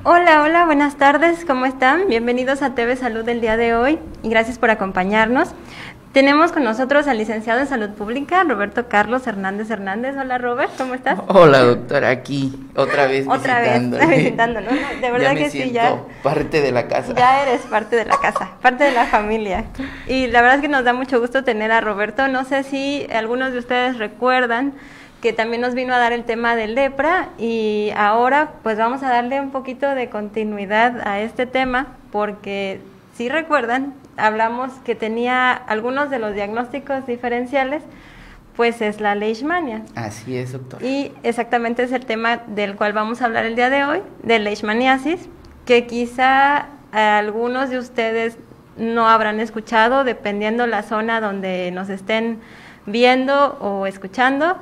Hola, hola, buenas tardes, ¿cómo están? Bienvenidos a TV Salud del día de hoy y gracias por acompañarnos. Tenemos con nosotros al licenciado en Salud Pública, Roberto Carlos Hernández Hernández. Hola, Robert, ¿cómo estás? Hola, doctora, aquí, otra vez visitándonos, ¿no? De verdad que sí, ya. Parte de la casa. Ya eres parte de la casa, parte de la familia. Y la verdad es que nos da mucho gusto tener a Roberto. No sé si algunos de ustedes recuerdan que también nos vino a dar el tema de lepra y ahora pues vamos a darle un poquito de continuidad a este tema porque si recuerdan, hablamos que tenía algunos de los diagnósticos diferenciales, pues es la leishmania. Así es, doctor. Y exactamente es el tema del cual vamos a hablar el día de hoy, de leishmaniasis, que quizá algunos de ustedes no habrán escuchado, dependiendo la zona donde nos estén viendo o escuchando,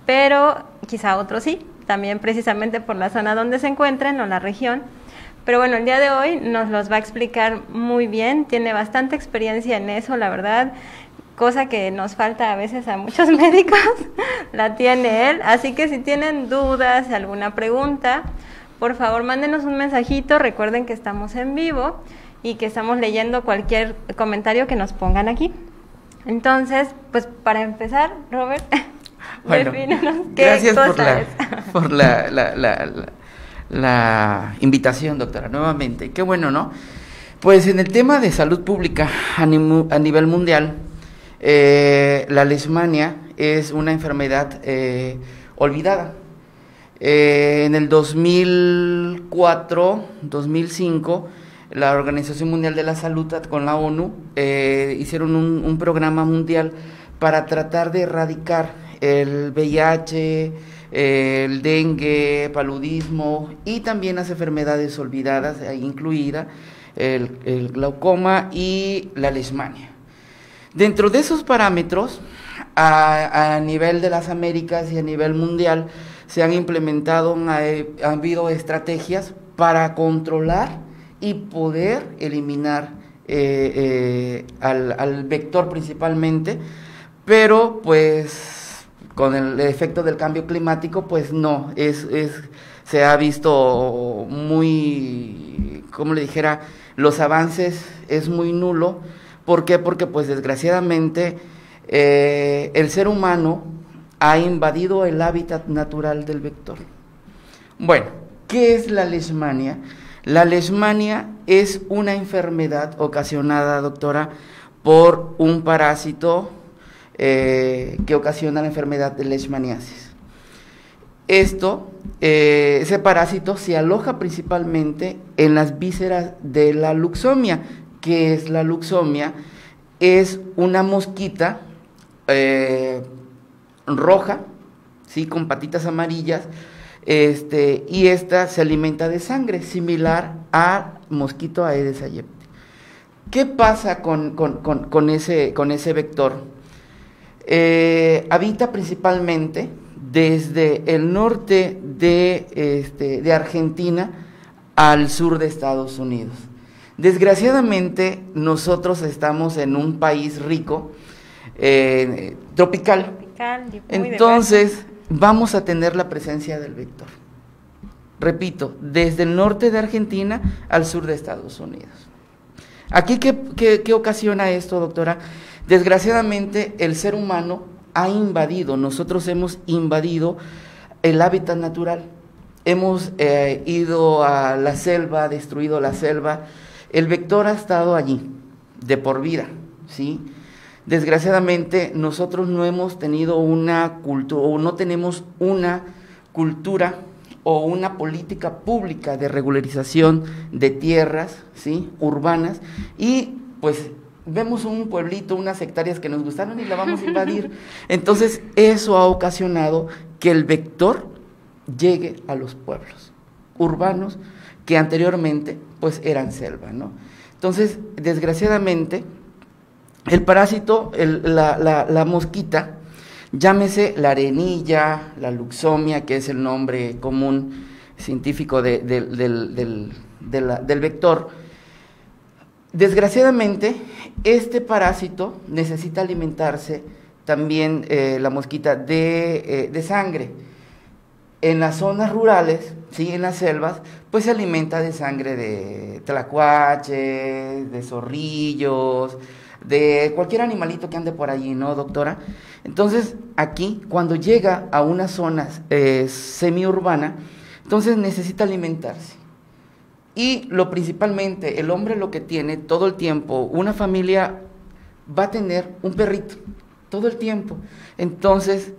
pero quizá otros sí, también precisamente por la zona donde se encuentren o la región. Pero bueno, el día de hoy nos los va a explicar muy bien, tiene bastante experiencia en eso, la verdad, cosa que nos falta a veces a muchos médicos, la tiene él. Así que si tienen dudas, alguna pregunta, por favor mándenos un mensajito, recuerden que estamos en vivo y que estamos leyendo cualquier comentario que nos pongan aquí. Entonces, pues para empezar, Robert... Bueno, gracias por la invitación, doctora, nuevamente. Qué bueno, ¿no? Pues en el tema de salud pública a nivel mundial, la leishmania es una enfermedad olvidada. En el 2004, 2005, la Organización Mundial de la Salud con la ONU hicieron un programa mundial para tratar de erradicar el VIH, el dengue, paludismo y también las enfermedades olvidadas, incluida el glaucoma y la leishmania. Dentro de esos parámetros, a nivel de las Américas y a nivel mundial, se han implementado, ha habido estrategias para controlar y poder eliminar al vector principalmente, pero pues con el efecto del cambio climático, pues no, se ha visto muy, como le dijera, los avances es muy nulo. ¿Por qué? Porque pues desgraciadamente el ser humano ha invadido el hábitat natural del vector. Bueno, ¿qué es la leishmania? La leishmania es una enfermedad ocasionada, doctora, por un parásito que ocasiona la enfermedad de leishmaniasis. Ese parásito se aloja principalmente en las vísceras de la luxomia. ¿Qué es la luxomia? Es una mosquita roja, ¿sí? Con patitas amarillas, y esta se alimenta de sangre, similar a mosquito Aedes aegypti. ¿Qué pasa con ese vector? Habita principalmente desde el norte de Argentina al sur de Estados Unidos. Desgraciadamente nosotros estamos en un país rico, tropical, entonces vamos a tener la presencia del vector. Repito, desde el norte de Argentina al sur de Estados Unidos. ¿Aquí qué ocasiona esto, doctora? Desgraciadamente el ser humano nosotros hemos invadido el hábitat natural, hemos ido a la selva, destruido la selva, el vector ha estado allí de por vida, ¿sí? Desgraciadamente nosotros no hemos tenido una cultura, o no tenemos una cultura o una política pública de regularización de tierras, ¿sí? Urbanas, y pues vemos un pueblito, unas hectáreas que nos gustaron y la vamos a invadir. Entonces eso ha ocasionado que el vector llegue a los pueblos urbanos que anteriormente pues eran selva, ¿no? Entonces, desgraciadamente, el parásito, la mosquita, llámese la arenilla, la luxomia, que es el nombre común científico del vector. Desgraciadamente, este parásito necesita alimentarse también, la mosquita, de sangre. En las zonas rurales, sí, en las selvas, pues se alimenta de sangre de tlacuaches, de zorrillos, de cualquier animalito que ande por allí, ¿no, doctora? Entonces, aquí, cuando llega a una zona semiurbana, entonces necesita alimentarse. Y lo principalmente, el hombre lo que tiene todo el tiempo, una familia va a tener un perrito, todo el tiempo. Entonces,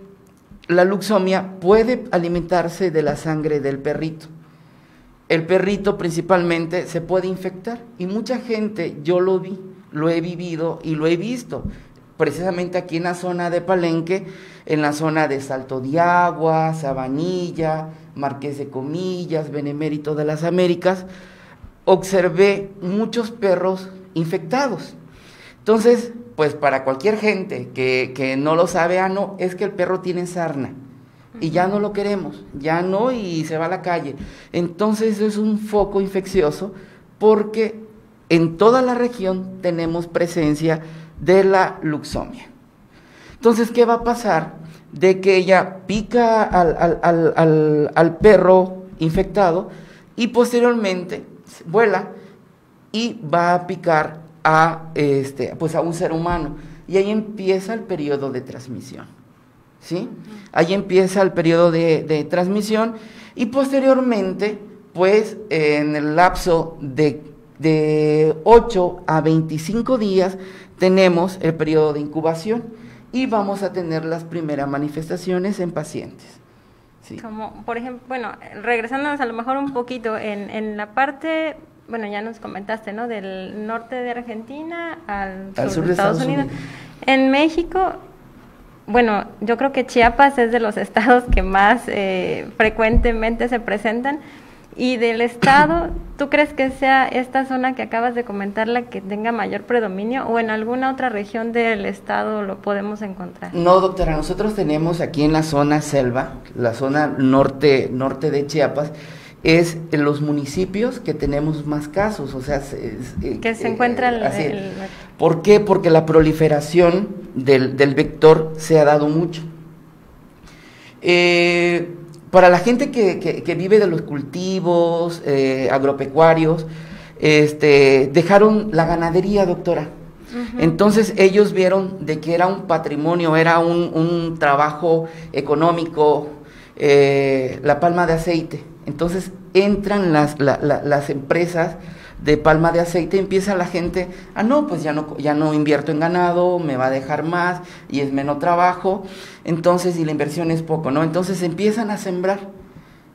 la luxomia puede alimentarse de la sangre del perrito. El perrito principalmente se puede infectar y mucha gente, yo lo vi, lo he vivido y lo he visto, precisamente aquí en la zona de Palenque, en la zona de Salto de Agua, Sabanilla, Marqués de Comillas, Benemérito de las Américas, observé muchos perros infectados. Entonces, pues para cualquier gente que no lo sabe, no, es que el perro tiene sarna y ya no lo queremos, ya no, y se va a la calle. Entonces es un foco infeccioso porque en toda la región tenemos presencia de la luxomia. Entonces, ¿qué va a pasar? De que ella pica al perro infectado y posteriormente vuela y va a picar pues a un ser humano, y ahí empieza el periodo de transmisión, ¿sí? Ahí empieza el periodo de transmisión, y posteriormente, pues, en el lapso de 8 a 25 días, tenemos el periodo de incubación, y vamos a tener las primeras manifestaciones en pacientes. ¿Sí? Como, por ejemplo, bueno, regresándonos a lo mejor un poquito, en la parte... Bueno, ya nos comentaste, ¿no? Del norte de Argentina al sur de Estados Unidos. En México, bueno, yo creo que Chiapas es de los estados que más frecuentemente se presentan. Y del estado, ¿tú crees que sea esta zona que acabas de comentar la que tenga mayor predominio, o en alguna otra región del estado lo podemos encontrar? No, doctora, nosotros tenemos aquí en la zona selva, la zona norte de Chiapas, es en los municipios que tenemos más casos, o sea... que se encuentra ¿Por qué? Porque la proliferación del vector se ha dado mucho. Para la gente que vive de los cultivos agropecuarios, dejaron la ganadería, doctora. Entonces ellos vieron de que era un patrimonio, era un trabajo económico, la palma de aceite. Entonces entran las empresas de palma de aceite y empieza la gente, no, pues ya no invierto en ganado, me va a dejar más y es menos trabajo, entonces, y la inversión es poco, ¿no? Entonces empiezan a sembrar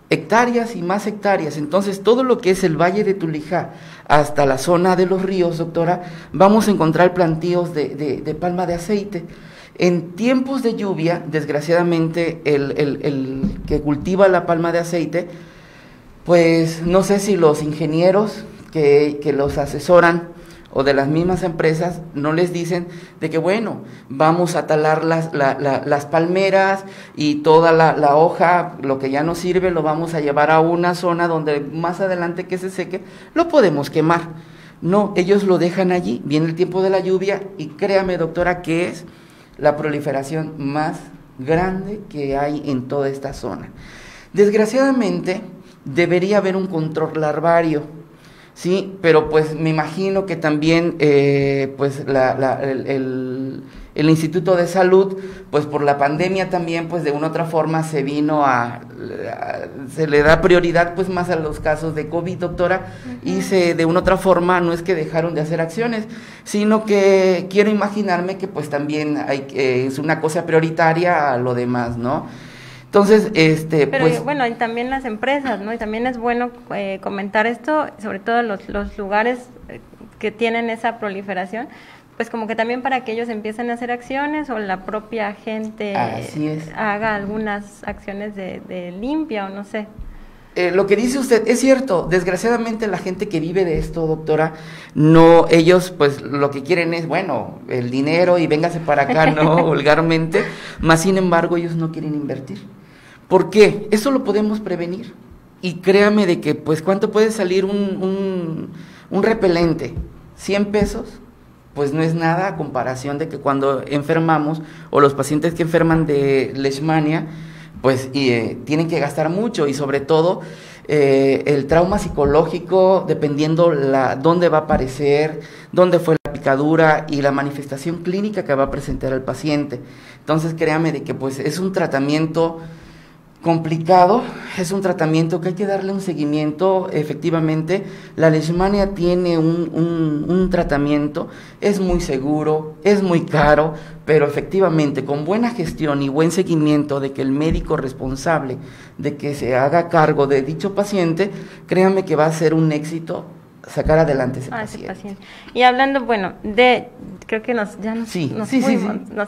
hectáreas y más hectáreas. Entonces todo lo que es el Valle de Tulijá hasta la zona de los ríos, doctora, vamos a encontrar plantíos de palma de aceite. En tiempos de lluvia, desgraciadamente, el que cultiva la palma de aceite, pues no sé si los ingenieros que los asesoran o de las mismas empresas no les dicen de que bueno, vamos a talar las palmeras y toda la hoja, lo que ya no sirve, lo vamos a llevar a una zona donde más adelante que se seque, lo podemos quemar. No, ellos lo dejan allí, viene el tiempo de la lluvia y créame, doctora, que es la proliferación más grande que hay en toda esta zona. Desgraciadamente, debería haber un control larvario, sí, pero pues me imagino que también pues el Instituto de Salud, pues por la pandemia también, pues de una u otra forma se vino se le da prioridad pues más a los casos de COVID, doctora, y de una u otra forma no es que dejaron de hacer acciones, sino que quiero imaginarme que pues también es una cosa prioritaria a lo demás, ¿no? Entonces, pero pues... bueno, y también las empresas, ¿no? Y también es bueno comentar esto, sobre todo los lugares que tienen esa proliferación, pues como que también para que ellos empiecen a hacer acciones o la propia gente haga algunas acciones de limpia o no sé. Lo que dice usted es cierto, desgraciadamente la gente que vive de esto, doctora, no, ellos pues lo que quieren es, bueno, el dinero y véngase para acá, ¿no? Vulgarmente, más sin embargo ellos no quieren invertir. ¿Por qué? Eso lo podemos prevenir. Y créame de que, pues, ¿cuánto puede salir un repelente? ¿100 pesos? Pues no es nada a comparación de que cuando enfermamos, o los pacientes que enferman de leishmania, pues tienen que gastar mucho y sobre todo el trauma psicológico, dependiendo dónde va a aparecer, dónde fue la picadura y la manifestación clínica que va a presentar el paciente. Entonces créame de que pues es un tratamiento complicado, es un tratamiento que hay que darle un seguimiento. Efectivamente, la leishmania tiene un tratamiento, es muy seguro, es muy caro, pero efectivamente con buena gestión y buen seguimiento de que el médico responsable de que se haga cargo de dicho paciente, créanme que va a ser un éxito sacar adelante ese paciente. Y hablando, bueno, creo que nos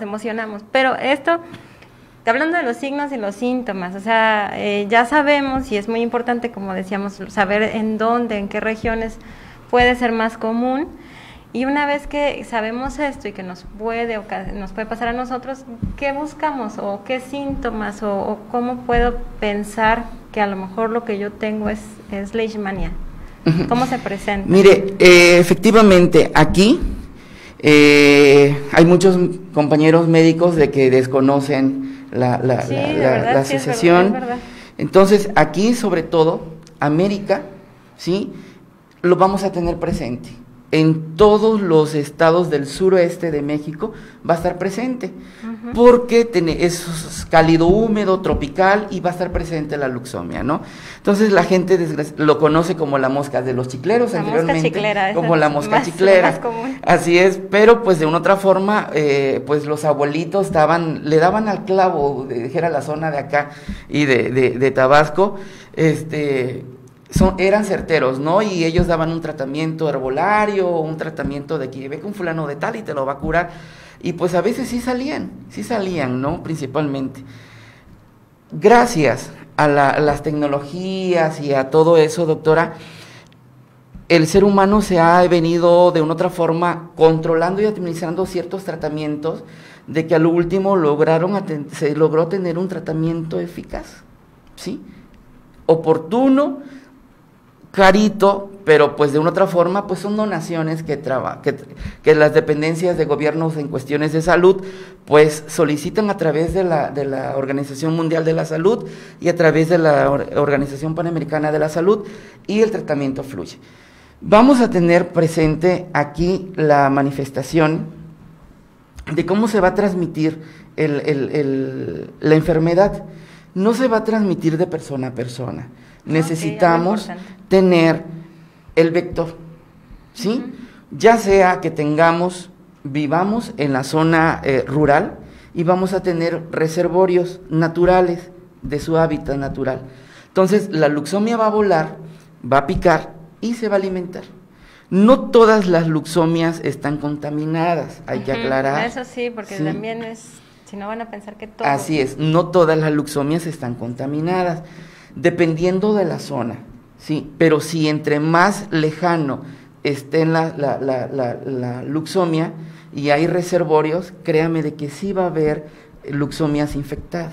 emocionamos, pero esto... Hablando de los signos y los síntomas, o sea, ya sabemos, y es muy importante, como decíamos, saber en dónde, en qué regiones puede ser más común, y una vez que sabemos esto y que nos puede pasar a nosotros, ¿qué buscamos o qué síntomas o cómo puedo pensar que a lo mejor lo que yo tengo es leishmania? ¿Cómo se presenta? Mire, efectivamente, aquí hay muchos compañeros médicos de que desconocen la asociación. Es verdad. Entonces, aquí sobre todo, América, ¿sí?, lo vamos a tener presente. En todos los estados del suroeste de México va a estar presente, porque es cálido, húmedo, tropical, y va a estar presente la luxomia, ¿no? Entonces la gente lo conoce como la mosca de los chicleros, anteriormente, como la mosca chiclera. Más común. Así es, pero pues de una otra forma, pues los abuelitos le daban al clavo, dijera la zona de acá y de Tabasco, eran certeros, ¿no? Y ellos daban un tratamiento herbolario, un tratamiento de que ve con fulano de tal y te lo va a curar. Y pues a veces sí salían, ¿no? Principalmente. Gracias a las tecnologías y a todo eso, doctora, el ser humano se ha venido de una otra forma controlando y administrando ciertos tratamientos, de que al último se logró tener un tratamiento eficaz, ¿sí? Oportuno, carito, pero pues de una otra forma, pues son donaciones que las dependencias de gobiernos en cuestiones de salud, pues solicitan a través de la Organización Mundial de la Salud y a través de la Organización Panamericana de la Salud, y el tratamiento fluye. Vamos a tener presente aquí la manifestación de cómo se va a transmitir la enfermedad. No se va a transmitir de persona a persona. Necesitamos tener el vector, ¿sí? Ya sea que vivamos en la zona rural y vamos a tener reservorios naturales de su hábitat natural. Entonces, la luxomia va a volar, va a picar y se va a alimentar. No todas las luxomias están contaminadas, hay que aclarar. Eso sí, porque también si no van a pensar que todo. Así es, no todas las luxomias están contaminadas, dependiendo de la zona, sí, pero si entre más lejano esté la luxomia y hay reservorios, créame de que sí va a haber luxomias infectadas.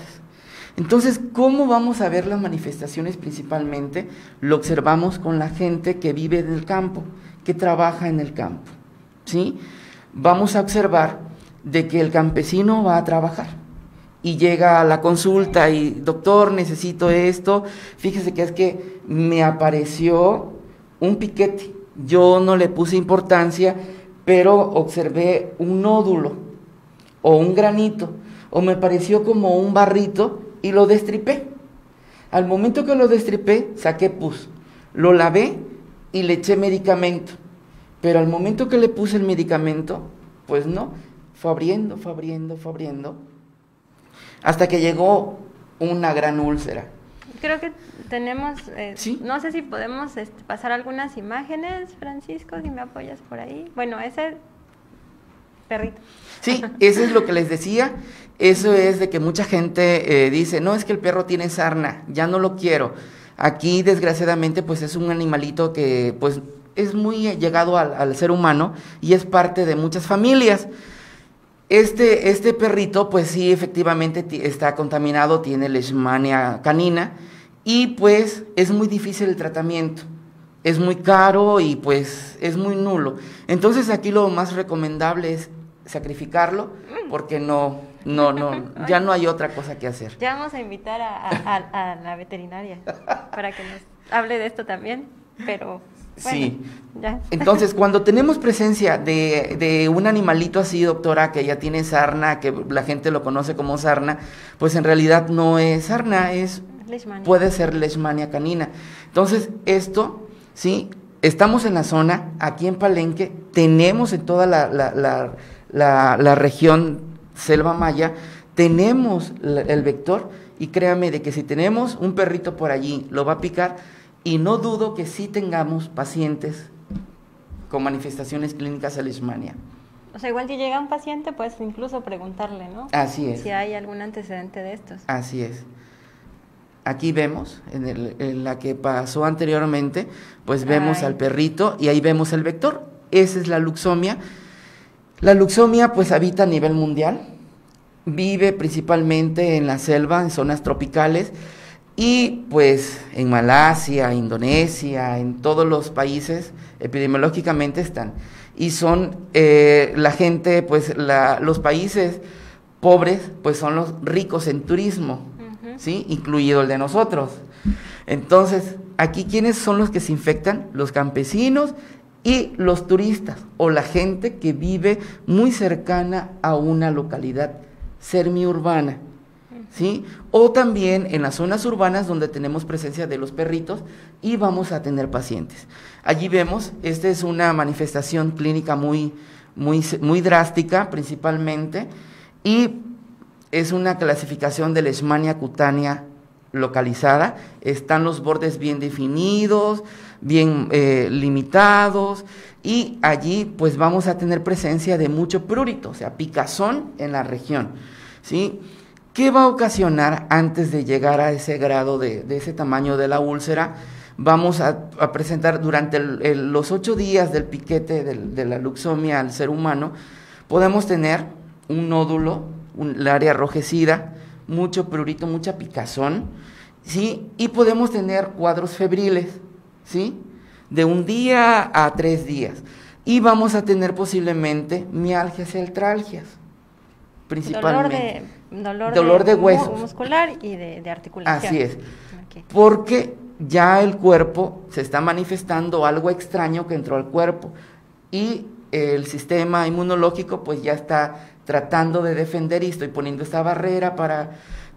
Entonces, ¿cómo vamos a ver las manifestaciones principalmente? Lo observamos con la gente que vive en el campo, que trabaja en el campo, ¿sí? Vamos a observar de que el campesino va a trabajar y llega a la consulta y, doctor, necesito esto, fíjese que es que me apareció un piquete, yo no le puse importancia, pero observé un nódulo o un granito, o me pareció como un barrito y lo destripé. Al momento que lo destripé, saqué pus, lo lavé y le eché medicamento, pero al momento que le puse el medicamento, pues no, fue abriendo, hasta que llegó una gran úlcera. Creo que tenemos, ¿sí? No sé si podemos pasar algunas imágenes, Francisco, si me apoyas por ahí. Bueno, ese perrito. Sí, eso es lo que les decía. Eso es de que mucha gente dice, no, es que el perro tiene sarna, ya no lo quiero. Aquí, desgraciadamente, pues es un animalito que pues es muy llegado al ser humano y es parte de muchas familias. Este perrito, pues sí, efectivamente está contaminado, tiene leishmania canina y pues es muy difícil el tratamiento, es muy caro y pues es muy nulo. Entonces aquí lo más recomendable es sacrificarlo porque ya no hay otra cosa que hacer. Ya vamos a invitar a la veterinaria para que nos hable de esto también, pero bueno, sí. Ya. Entonces, cuando tenemos presencia de un animalito así, doctora, que ya tiene sarna, que la gente lo conoce como sarna, pues en realidad no es sarna, puede ser leishmania canina. Entonces, esto, sí, estamos en la zona, aquí en Palenque, tenemos en toda la región Selva Maya, tenemos el vector, y créame de que si tenemos un perrito por allí, lo va a picar, y no dudo que sí tengamos pacientes con manifestaciones clínicas de leishmania. O sea, igual que llega un paciente, pues incluso preguntarle, ¿no? Así es. Si hay algún antecedente de estos. Así es. Aquí vemos, en la que pasó anteriormente, pues vemos al perrito y ahí vemos el vector. Esa es la luxomia. La luxomia pues habita a nivel mundial, vive principalmente en la selva, en zonas tropicales, y pues en Malasia, Indonesia, en todos los países epidemiológicamente están. Y son la gente, pues los países pobres, pues son los ricos en turismo, ¿sí? Incluido el de nosotros. Entonces, aquí, ¿quiénes son los que se infectan? Los campesinos y los turistas, o la gente que vive muy cercana a una localidad semiurbana, ¿sí? O también en las zonas urbanas donde tenemos presencia de los perritos y vamos a tener pacientes. Allí vemos, esta es una manifestación clínica muy drástica principalmente, y es una clasificación de leishmania cutánea localizada. Están los bordes bien definidos, bien limitados, y allí pues vamos a tener presencia de mucho prurito, o sea, picazón en la región, ¿sí? ¿Qué va a ocasionar antes de llegar a ese grado de ese tamaño de la úlcera? Vamos a presentar durante los 8 días del piquete de la luxomia al ser humano, podemos tener un nódulo, el área enrojecida, mucho prurito, mucha picazón, ¿sí? Y podemos tener cuadros febriles, ¿sí? De 1 día a 3 días. Y vamos a tener posiblemente mialgias y artralgias, principalmente. Dolor de huesos. Muscular y de articulación. Así es. Okay. Porque ya el cuerpo se está manifestando algo extraño que entró al cuerpo. Y el sistema inmunológico pues ya está tratando de defender y estoy poniendo esta barrera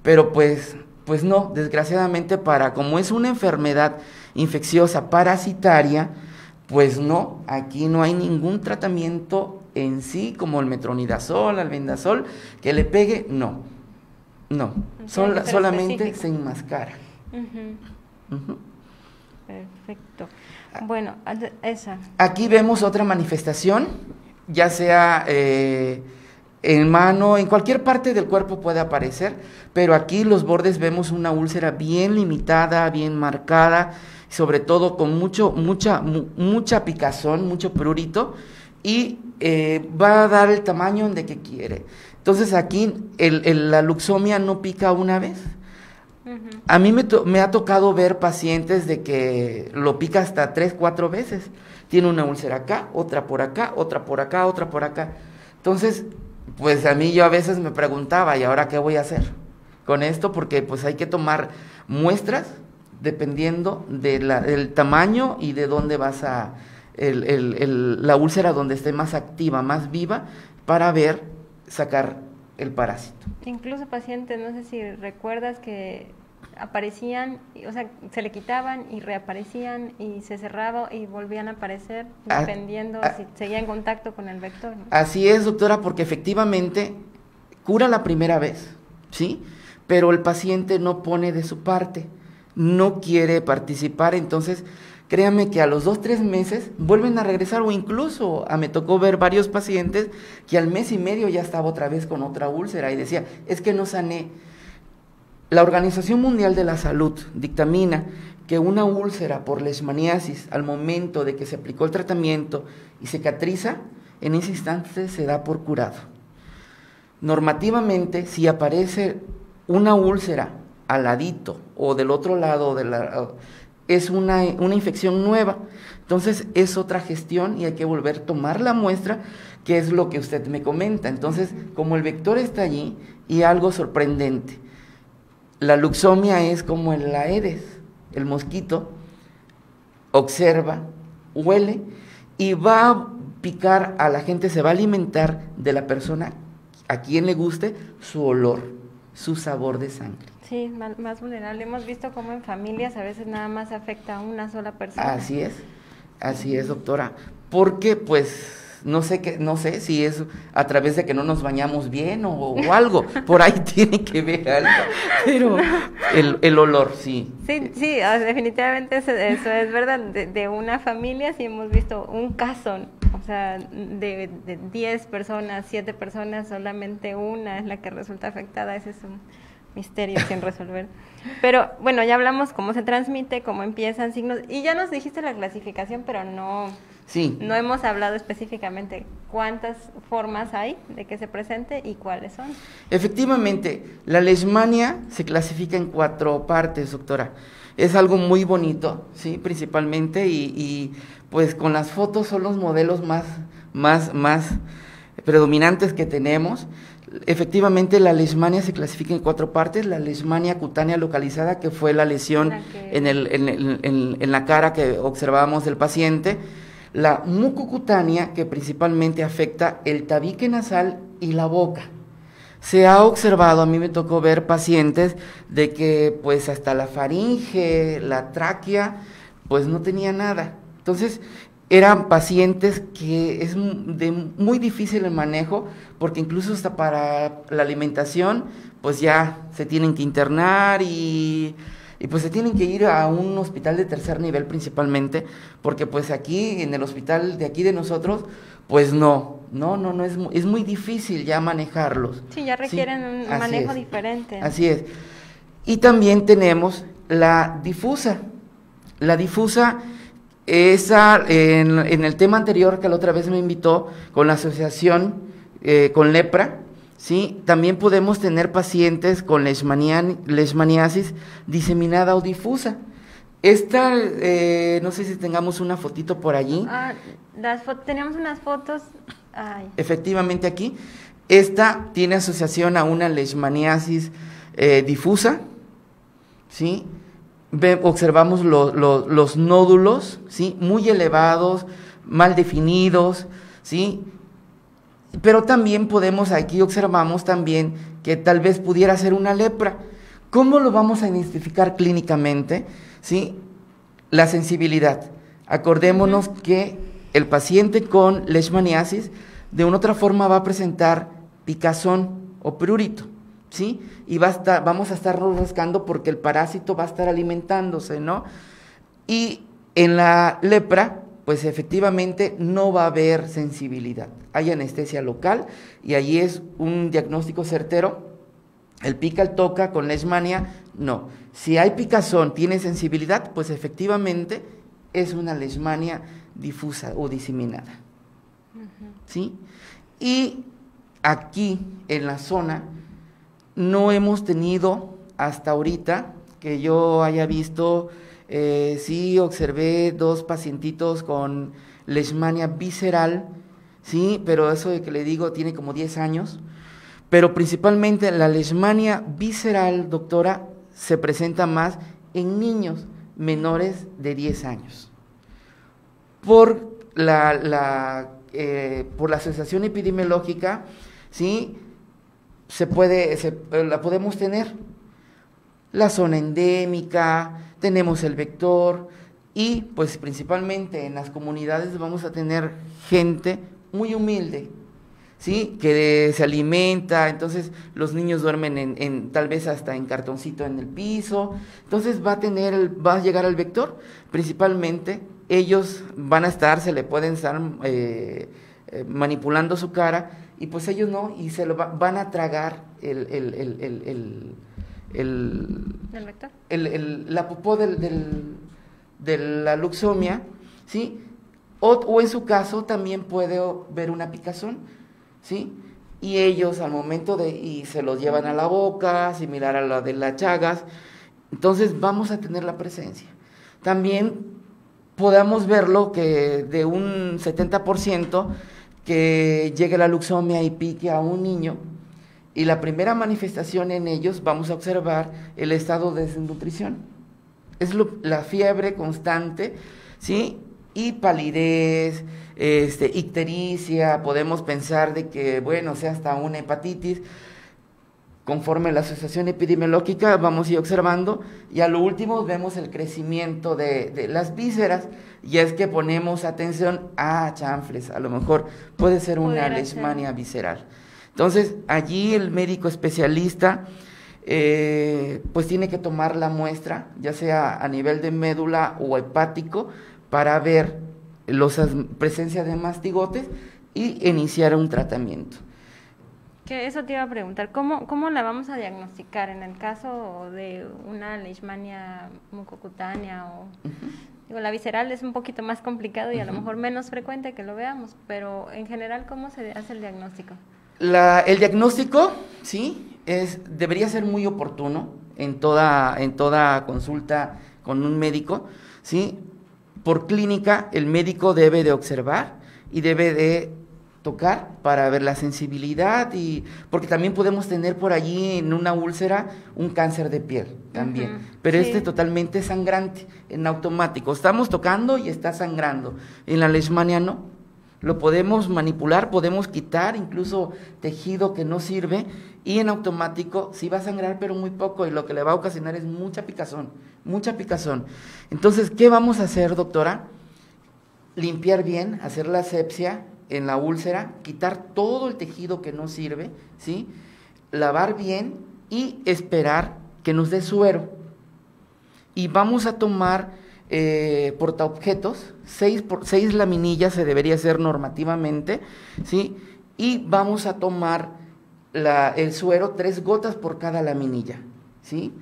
pero pues no, desgraciadamente como es una enfermedad infecciosa parasitaria, pues no, aquí no hay ningún tratamiento en sí como el metronidazol, albendazol, que le pegue, no, solamente se enmascara. Perfecto. Bueno, esa. Aquí vemos otra manifestación, ya sea en mano, en cualquier parte del cuerpo puede aparecer, pero aquí los bordes vemos una úlcera bien limitada, bien marcada, sobre todo con mucha picazón, mucho prurito, y va a dar el tamaño de que quiere. Entonces aquí la luxomia no pica una vez. A mí me ha tocado ver pacientes de que lo pica hasta 3, 4 veces. Tiene una úlcera acá, otra por acá, otra por acá, otra por acá. Entonces, pues a mí yo a veces me preguntaba, ¿y ahora qué voy a hacer con esto? Porque pues hay que tomar muestras dependiendo del tamaño y de dónde vas la úlcera donde esté más activa, más viva, para sacar el parásito. Incluso pacientes, no sé si recuerdas que aparecían, o sea, se le quitaban y reaparecían y se cerraba y volvían a aparecer, dependiendo si seguía en contacto con el vector, ¿no? Así es, doctora, porque efectivamente cura la primera vez, ¿sí? Pero el paciente no pone de su parte, no quiere participar, entonces créanme que a los 2, 3 meses vuelven a regresar, o incluso me tocó ver varios pacientes que al mes y medio ya estaba otra vez con otra úlcera y decía, es que no sané. La Organización Mundial de la Salud dictamina que una úlcera por leishmaniasis al momento de que se aplicó el tratamiento y cicatriza, en ese instante se da por curado. Normativamente, si aparece una úlcera al ladito o del otro lado es una infección nueva. Entonces es otra gestión y hay que volver a tomar la muestra, que es lo que usted me comenta. Entonces, como el vector está allí, y algo sorprendente, la luxomia es como el Aedes, el mosquito observa, huele y va a picar a la gente, se va a alimentar de la persona a quien le guste su olor, su sabor de sangre. Sí, más vulnerable. Hemos visto cómo en familias a veces nada más afecta a una sola persona. Así es, doctora. Porque pues no sé si es a través de que no nos bañamos bien o algo, por ahí tiene que ver algo, pero el olor, sí. Sí, definitivamente eso es verdad. De una familia sí hemos visto un caso, o sea, de 10 personas, 7 personas, solamente una es la que resulta afectada. Ese es un misterio sin resolver. Pero bueno, ya hablamos cómo se transmite, cómo empiezan signos, y ya nos dijiste la clasificación, pero no hemos hablado específicamente cuántas formas hay de que se presente y cuáles son. Efectivamente, la leishmania se clasifica en 4 partes, doctora. Es algo muy bonito, sí, principalmente, y pues con las fotos son los modelos más predominantes que tenemos. Efectivamente, la leishmania se clasifica en 4 partes. La leishmania cutánea localizada, que fue la lesión en la cara que observábamos del paciente. La mucocutánea, que principalmente afecta el tabique nasal y la boca. Se ha observado, a mí me tocó ver pacientes de que pues hasta la faringe, la tráquea, pues no tenía nada. Entonces, eran pacientes que es de muy difícil el manejo, porque incluso hasta para la alimentación, pues ya se tienen que internar y pues se tienen que ir a un hospital de tercer nivel principalmente, porque pues aquí, en el hospital de aquí de nosotros, pues es muy difícil ya manejarlos. Sí, ya requieren un manejo diferente. Así es. Y también tenemos la difusa. La difusa, esa, en el tema anterior que la otra vez me invitó, con la asociación con lepra, ¿sí? También podemos tener pacientes con leishmaniasis diseminada o difusa. Esta, no sé si tengamos una fotito por allí. Teníamos unas fotos. Ay. Efectivamente aquí. Esta tiene asociación a una leishmaniasis difusa, ¿sí? Observamos los nódulos, ¿sí? Muy elevados, mal definidos, ¿sí? Pero también aquí observamos también que tal vez pudiera ser una lepra. ¿Cómo lo vamos a identificar clínicamente? ¿Sí? La sensibilidad. Acordémonos que el paciente con leishmaniasis de una otra forma va a presentar picazón o prurito, ¿sí? Y vamos a estar rascando porque el parásito va a estar alimentándose, ¿no? Y en la lepra, pues efectivamente no va a haber sensibilidad. Hay anestesia local y allí es un diagnóstico certero. El pica, el toca, con leishmania, no. Si hay picazón, tiene sensibilidad, pues efectivamente es una leishmania difusa o diseminada. ¿Sí? Y aquí en la zona no hemos tenido hasta ahorita que yo haya visto, sí observé 2 pacientitos con leishmania visceral, sí, pero eso de que le digo tiene como 10 años, pero principalmente la leishmania visceral, doctora, se presenta más en niños menores de 10 años. Por la asociación epidemiológica, ¿sí? La podemos tener. La zona endémica, tenemos el vector y pues principalmente en las comunidades vamos a tener gente muy humilde, ¿sí? Que se alimenta, entonces los niños duermen tal vez hasta en cartoncito en el piso, entonces va a llegar al vector, principalmente ellos se le pueden estar manipulando su cara y pues ellos no, y se lo van a tragar la popó de la luxomia, ¿sí? O en su caso también puede ver una picazón, ¿sí? Y ellos al momento y se los llevan a la boca, similar a la de las Chagas, entonces vamos a tener la presencia. también podamos verlo que de un 70% que llegue la luxemia y pique a un niño, y la primera manifestación en ellos vamos a observar el estado de desnutrición. Es la fiebre constante, ¿sí? Y palidez, ictericia, podemos pensar de que, bueno, sea hasta una hepatitis. Conforme la asociación epidemiológica vamos a ir observando, y a lo último vemos el crecimiento de las vísceras, y es que ponemos atención a chanfles, a lo mejor puede ser una leishmania visceral. Entonces, allí el médico especialista pues tiene que tomar la muestra, ya sea a nivel de médula o hepático, para ver la presencia de mastigotes y iniciar un tratamiento. Que eso te iba a preguntar, ¿cómo la vamos a diagnosticar en el caso de una leishmania mucocutánea o digo, la visceral es un poquito más complicado y a lo mejor menos frecuente que lo veamos, pero en general, ¿cómo se hace el diagnóstico? El diagnóstico, sí, debería ser muy oportuno en toda consulta con un médico, ¿sí? Por clínica, el médico debe de observar y debe de tocar para ver la sensibilidad, y porque también podemos tener por allí en una úlcera un cáncer de piel también, pero sí. Totalmente sangrante, en automático, estamos tocando y está sangrando, en la leishmania no. Lo podemos manipular, podemos quitar incluso tejido que no sirve, y en automático sí va a sangrar, pero muy poco, y lo que le va a ocasionar es mucha picazón, mucha picazón. Entonces, ¿qué vamos a hacer, doctora? Limpiar bien, hacer la asepsia en la úlcera, quitar todo el tejido que no sirve, ¿sí? Lavar bien y esperar que nos dé suero. Y vamos a tomar portaobjetos, 6 laminillas se debería hacer normativamente, ¿sí? Y vamos a tomar el suero 3 gotas por cada laminilla, ¿sí?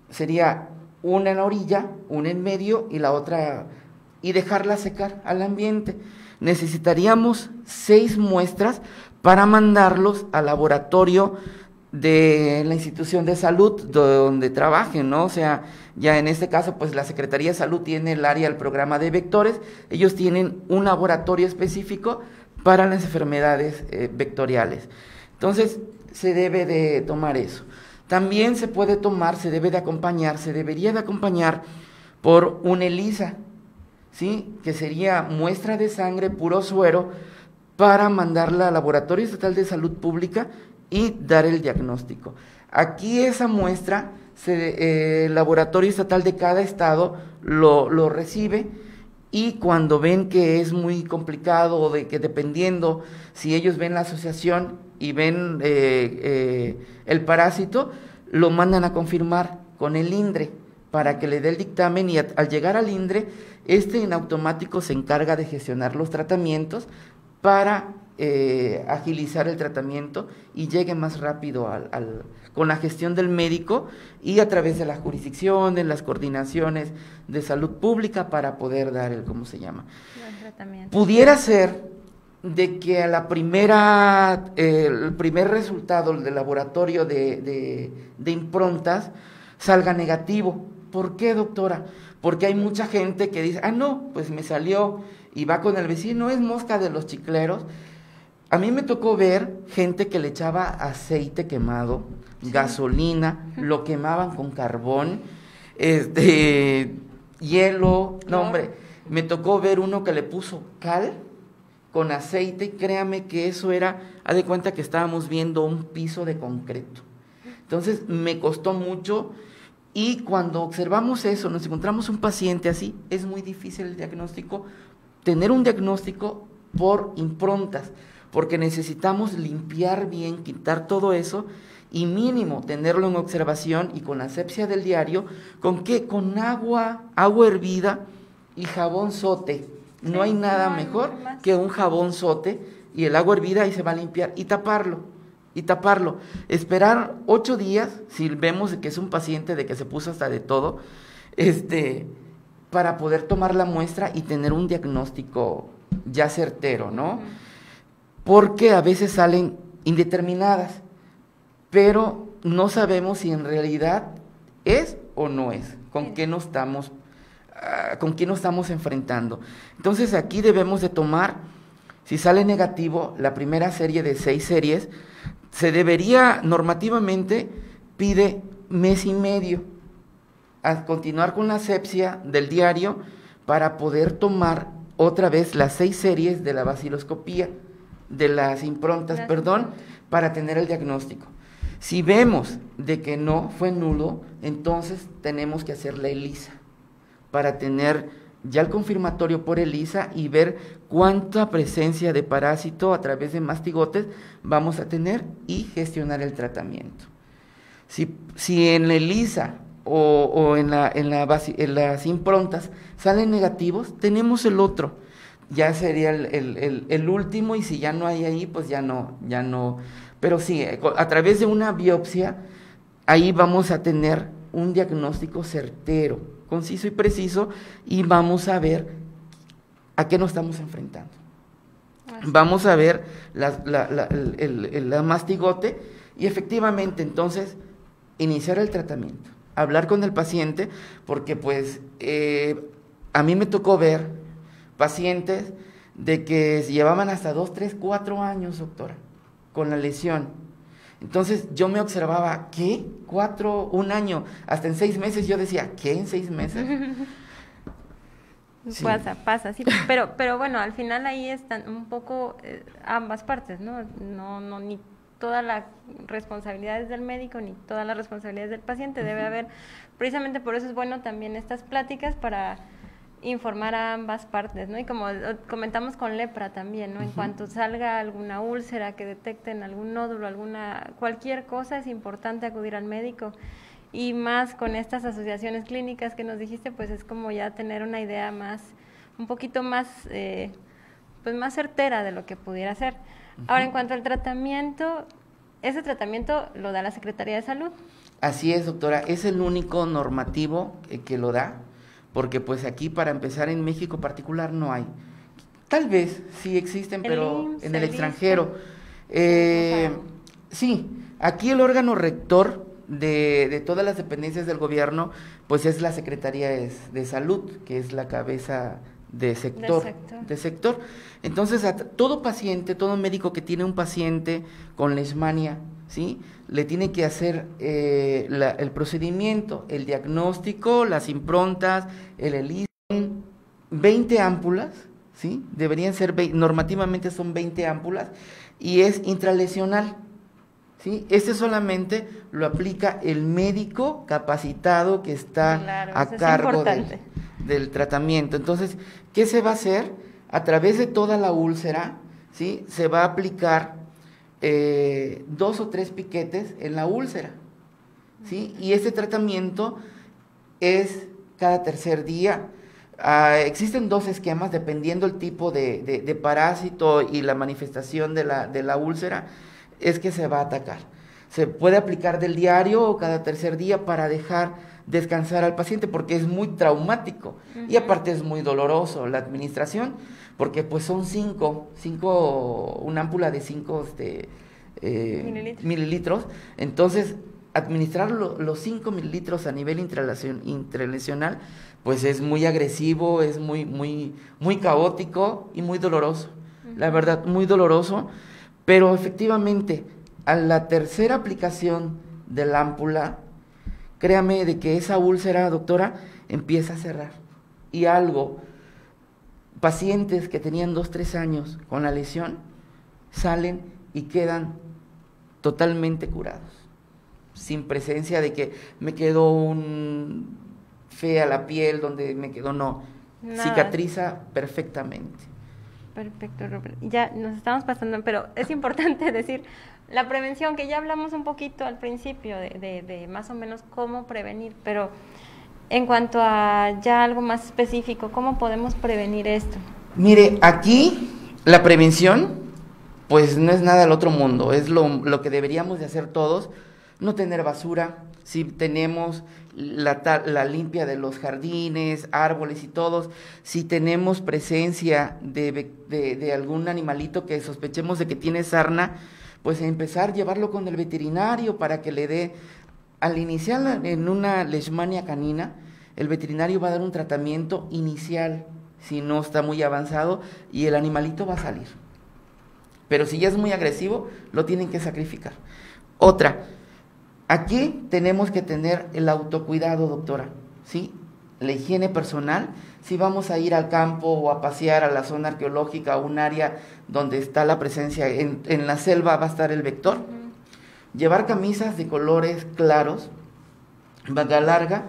Sería una en la orilla, una en medio y la otra, y dejarla secar al ambiente. Necesitaríamos 6 muestras para mandarlos al laboratorio de la institución de salud donde trabajen, ¿no? O sea, ya en este caso, pues la Secretaría de Salud tiene el área del programa de vectores, ellos tienen un laboratorio específico para las enfermedades vectoriales. Entonces, se debe de tomar eso. También se puede tomar, se debería de acompañar por un ELISA, ¿sí? Que sería muestra de sangre, puro suero, para mandarla al Laboratorio Estatal de Salud Pública y dar el diagnóstico. Aquí esa muestra, el laboratorio estatal de cada estado lo recibe, y cuando ven que es muy complicado, o de que dependiendo si ellos ven la asociación y ven el parásito, lo mandan a confirmar con el INDRE para que le dé el dictamen, y al llegar al INDRE, en automático se encarga de gestionar los tratamientos para agilizar el tratamiento y llegue más rápido con la gestión del médico y a través de la jurisdicción, de las coordinaciones de salud pública, para poder dar el tratamiento. Pudiera ser de que a la el primer resultado del laboratorio de improntas salga negativo. ¿Por qué, doctora? Porque hay mucha gente que dice, no, pues me salió, y va con el vecino, es mosca de los chicleros. A mí me tocó ver gente que le echaba aceite quemado, gasolina, lo quemaban con carbón, hielo, no hombre, me tocó ver uno que le puso cal con aceite, y créame que eso era, haz de cuenta que estábamos viendo un piso de concreto. Entonces me costó mucho, y cuando observamos eso, nos encontramos un paciente así, es muy difícil el diagnóstico, tener un diagnóstico por improntas, porque necesitamos limpiar bien, quitar todo eso, y mínimo tenerlo en observación, y con asepsia del diario. ¿Con qué? Con agua hervida y jabón sote. No hay nada mejor que un jabón sote y el agua hervida, y se va a limpiar, y taparlo. Esperar 8 días, si vemos que es un paciente de que se puso hasta de todo, para poder tomar la muestra y tener un diagnóstico ya certero, ¿no? Porque a veces salen indeterminadas, pero no sabemos si en realidad es o no es, con qué nos estamos con quién nos estamos enfrentando. Entonces aquí debemos de tomar, si sale negativo, la primera serie de 6 series, se debería normativamente, pide mes y medio a continuar con la asepsia del diario para poder tomar otra vez las 6 series de la baciloscopía, de las improntas, para tener el diagnóstico. Si vemos de que no fue nulo, entonces tenemos que hacer la ELISA para tener ya el confirmatorio por ELISA y ver cuánta presencia de parásito a través de mastigotes vamos a tener y gestionar el tratamiento. Si en la ELISA o en las improntas salen negativos, tenemos el otro, ya sería el último, y si ya no hay ahí, pues ya no, pero sí, a través de una biopsia, ahí vamos a tener un diagnóstico certero, conciso y preciso, y vamos a ver a qué nos estamos enfrentando. Vamos a ver la mastigote, y efectivamente, entonces, iniciar el tratamiento, hablar con el paciente, porque pues a mí me tocó ver pacientes de que llevaban hasta 2, 3, 4 años, doctora, con la lesión. Entonces yo me observaba, ¿qué? 4, 1 año, hasta en 6 meses yo decía, ¿qué en 6 meses? Sí. Pasa, sí, pero bueno, al final ahí están un poco ambas partes, ¿no? No, ni toda la responsabilidad es del médico, ni toda la responsabilidad es del paciente, debe haber, precisamente por eso es bueno también estas pláticas para informar a ambas partes, ¿no? Y como comentamos con lepra también, ¿no? En cuanto salga alguna úlcera, que detecten algún nódulo, cualquier cosa, es importante acudir al médico. Y más con estas asociaciones clínicas que nos dijiste, pues es como ya tener una idea un poquito más, pues más certera de lo que pudiera ser. Ahora, en cuanto al tratamiento, ese tratamiento lo da la Secretaría de Salud. Así es, doctora, es el único normativo que lo da, porque pues aquí, para empezar, en México particular no hay. Tal vez sí existen, pero IMSS, en el extranjero. Sí, aquí el órgano rector de todas las dependencias del gobierno, pues es la Secretaría de Salud, que es la cabeza de sector. Entonces, a todo paciente, todo médico que tiene un paciente con leishmania, ¿sí?, le tiene que hacer el procedimiento, el diagnóstico, las improntas, el ELISA, 20 ámpulas, ¿sí? Deberían ser, normativamente son 20 ámpulas, y es intralesional, ¿sí? Este solamente lo aplica el médico capacitado que está a cargo del tratamiento. Entonces, ¿qué se va a hacer? A través de toda la úlcera, ¿sí?, se va a aplicar 2 o 3 piquetes en la úlcera, ¿sí? Y este tratamiento es cada tercer día. Existen 2 esquemas dependiendo el tipo de parásito y la manifestación de la úlcera, es que se va a atacar. Se puede aplicar del diario o cada tercer día para dejar descansar al paciente, porque es muy traumático y aparte es muy doloroso la administración, porque pues son 5, una ámpula de 5 mililitros. Entonces, administrar los 5 mililitros a nivel intralesional, pues es muy agresivo, es muy caótico y muy doloroso. La verdad, muy doloroso, pero efectivamente, a la tercera aplicación de la ámpula, créame de que esa úlcera, doctora, empieza a cerrar. Y pacientes que tenían 2, 3 años con la lesión, salen y quedan totalmente curados, sin presencia de que me quedó fea la piel, donde me quedó, no, cicatriza perfectamente. Perfecto, Robert. Ya nos estamos pasando, pero es importante decir la prevención, que ya hablamos un poquito al principio de más o menos cómo prevenir, pero en cuanto a ya algo más específico, ¿cómo podemos prevenir esto? Mire, aquí la prevención, pues no es nada del otro mundo, es lo que deberíamos de hacer todos, no tener basura. Si tenemos la limpia de los jardines, árboles y todos, si tenemos presencia de algún animalito que sospechemos de que tiene sarna, pues empezar a llevarlo con el veterinario para que le dé, al iniciar en una leishmania canina, el veterinario va a dar un tratamiento inicial, si no está muy avanzado, y el animalito va a salir. Pero si ya es muy agresivo, lo tienen que sacrificar. Otra, aquí tenemos que tener el autocuidado, doctora, ¿sí? La higiene personal. Si vamos a ir al campo o a pasear a la zona arqueológica o un área donde está la presencia, en la selva va a estar el vector. Llevar camisas de colores claros, manga larga,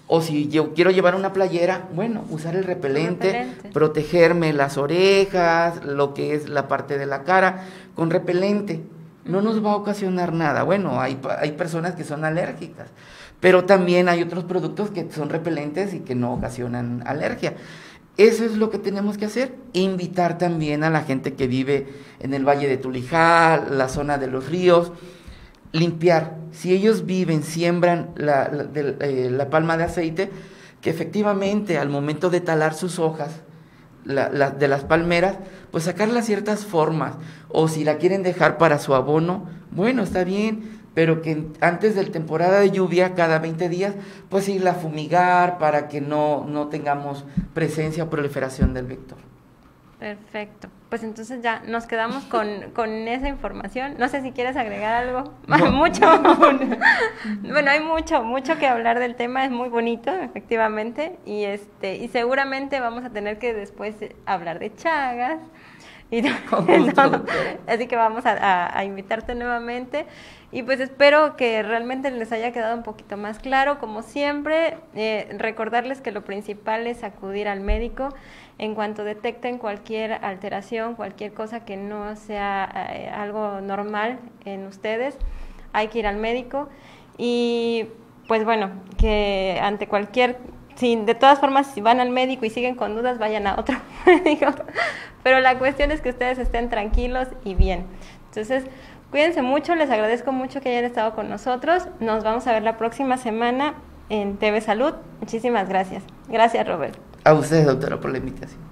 o si yo quiero llevar una playera, bueno, usar el repelente, protegerme las orejas, lo que es la parte de la cara, con repelente. No nos va a ocasionar nada. Bueno, hay personas que son alérgicas, pero también hay otros productos que son repelentes y que no ocasionan alergia. Eso es lo que tenemos que hacer, invitar también a la gente que vive en el Valle de Tulijá, la zona de los ríos, limpiar. Si ellos viven, siembran la palma de aceite, que efectivamente al momento de talar sus hojas, de las palmeras, pues sacarlas ciertas formas, o si la quieren dejar para su abono, bueno, está bien, pero que antes de la temporada de lluvia, cada 20 días, pues irla a fumigar para que no tengamos presencia o proliferación del vector. Perfecto, pues entonces ya nos quedamos con esa información. No sé si quieres agregar algo. No. Mucho. Bueno, hay mucho que hablar del tema, es muy bonito, efectivamente, y seguramente vamos a tener que después hablar de Chagas y todo. Así que vamos a invitarte nuevamente, y pues espero que realmente les haya quedado un poquito más claro. Como siempre, recordarles que lo principal es acudir al médico en cuanto detecten cualquier alteración, cualquier cosa que no sea algo normal en ustedes. Hay que ir al médico, y pues bueno, que ante de todas formas, si van al médico y siguen con dudas, vayan a otro médico, pero la cuestión es que ustedes estén tranquilos y bien. Entonces, cuídense mucho, les agradezco mucho que hayan estado con nosotros. Nos vamos a ver la próxima semana en TV Salud. Muchísimas gracias. Gracias, Robert. A ustedes, doctora, por la invitación.